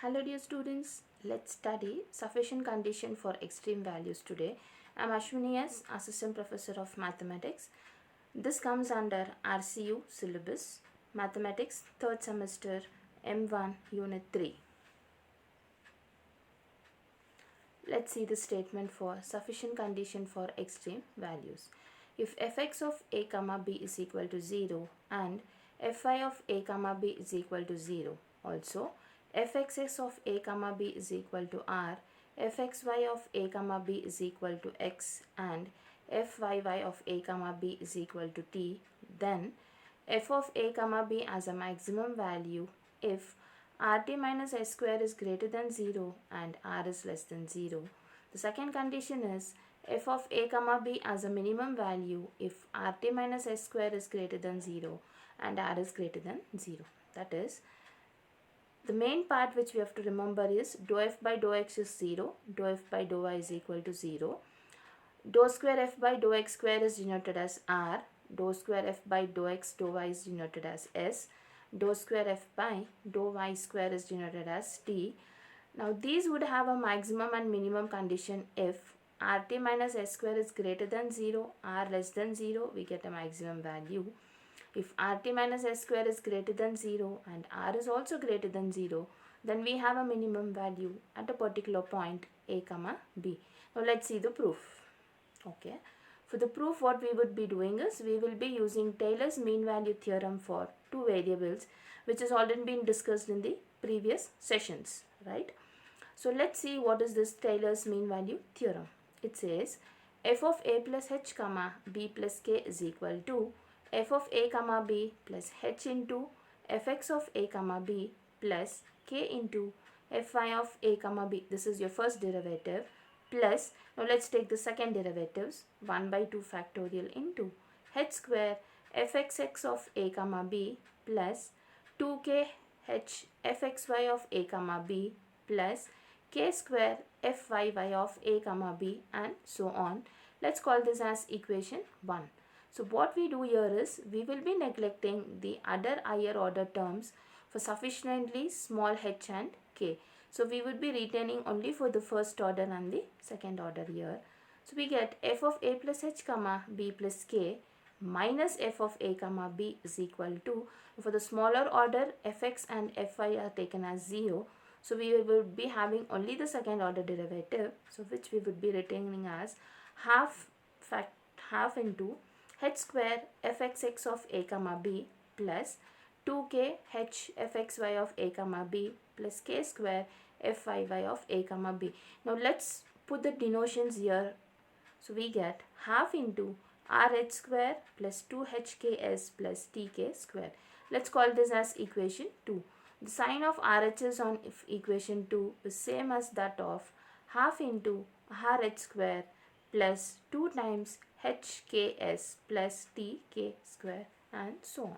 Hello dear students, let's study sufficient condition for extreme values today. I am Ashwini S, Assistant Professor of Mathematics. This comes under RCU syllabus, Mathematics 3rd semester M1 Unit 3. Let's see the statement for sufficient condition for extreme values. If fx of a comma b is equal to 0 and fi of a comma b is equal to 0, also fxx of a comma b is equal to r, fxy of a comma b is equal to x and fyy of a comma b is equal to t, then f of a comma b as a maximum value if rt minus s square is greater than 0 and r is less than 0. The second condition is f of a comma b as a minimum value if rt minus s square is greater than 0 and r is greater than 0. That is, the main part which we have to remember is dou f by dou x is 0, dou f by dou y is equal to 0. Dou square f by dou x square is denoted as r, dou square f by dou x dou y is denoted as s, dou square f by dou y square is denoted as t. Now these would have a maximum and minimum condition if rt minus s square is greater than 0, r less than 0, we get a maximum value. If rt minus s square is greater than 0 and r is also greater than 0, then we have a minimum value at a particular point a comma b. Now let's see the proof. Okay. For the proof, what we would be doing is we will be using Taylor's mean value theorem for two variables, which has already been discussed in the previous sessions, right? So let's see what is this Taylor's mean value theorem. It says f of a plus h comma b plus k is equal to f of a comma b plus h into fx of a comma b plus k into fy of a comma b. This is your first derivative. Plus, now let's take the second derivatives, 1 by 2 factorial into h square fxx of a comma b plus 2k h fxy of a comma b plus k square fyy of a comma b and so on. Let's call this as equation 1. So what we do here is we will be neglecting the other higher order terms for sufficiently small h and k. So we would be retaining only for the first order and the second order here. So we get f of a plus h comma b plus k minus f of a comma b is equal to, for the smaller order fx and fy are taken as 0. So we will be having only the second order derivative, so which we would be retaining as half into h square fxx of a comma b plus 2k h fxy of a comma b plus k square fyy of a comma b. Now let's put the denotions here. So we get half into rh square plus 2hks plus tk square. Let's call this as equation 2. The sign of RHS on equation 2 is same as that of half into RH square plus 2 times HKS plus TK square and so on.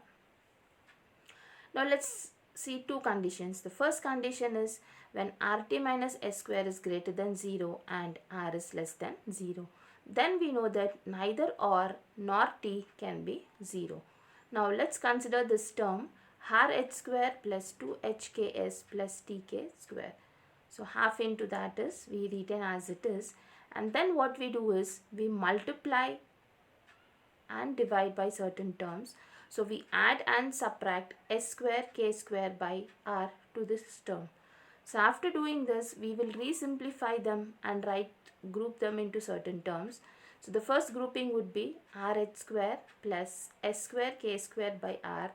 Now let's see two conditions. The first condition is when RT minus S square is greater than 0 and R is less than 0. Then we know that neither R nor T can be 0. Now let's consider this term RH square plus 2HKS plus TK square. So half into that is we retain as it is, and then what we do is we multiply and divide by certain terms. So we add and subtract s square k square by r to this term. So after doing this, we will re-simplify them and group them into certain terms. So the first grouping would be rh square plus s square k square by r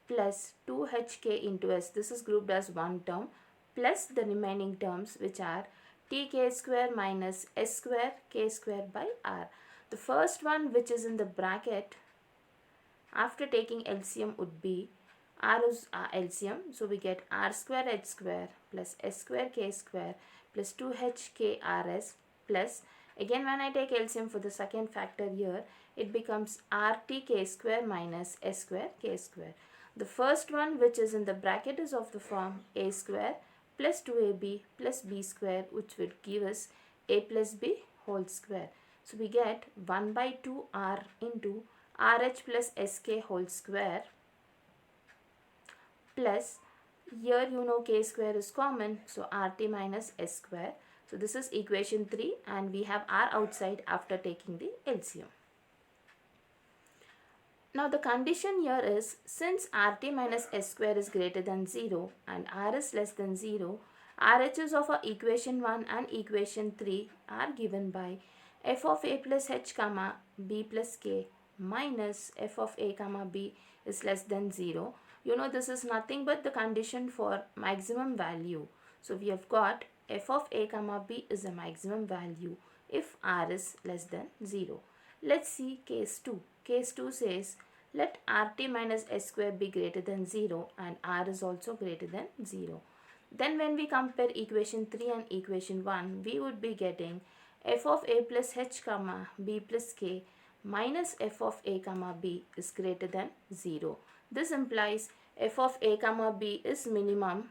plus 2hk into s. This is grouped as one term plus the remaining terms, which are tk square minus s square k square by r. The first one, which is in the bracket, after taking LCM would be r is LCM. So we get r square h square plus s square k square plus 2hkrs plus, again when I take LCM for the second factor here, it becomes rtk square minus s square k square. The first one, which is in the bracket, is of the form a square plus 2ab plus b square, which would give us a plus b whole square. So we get 1 by 2 r into rh plus sk whole square plus Here you know k square is common, so rt minus s square. So this is equation 3 and we have r outside after taking the LCM. Now the condition here is, since rt minus s square is greater than 0 and r is less than 0, RHS of our equation 1 and equation 3 are given by f of a plus h comma b plus k minus f of a comma b is less than 0. You know this is nothing but the condition for maximum value. So we have got f of a comma b is a maximum value if r is less than 0. Let's see case 2. Case 2 says, let rt minus s square be greater than 0 and r is also greater than 0. Then when we compare equation 3 and equation 1, we would be getting f of a plus h comma b plus k minus f of a comma b is greater than 0. This implies f of a comma b is minimum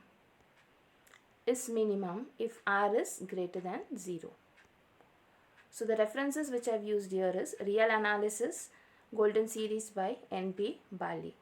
if r is greater than 0. So the references which I have used here is Real Analysis, Golden Series by N.P. Bali.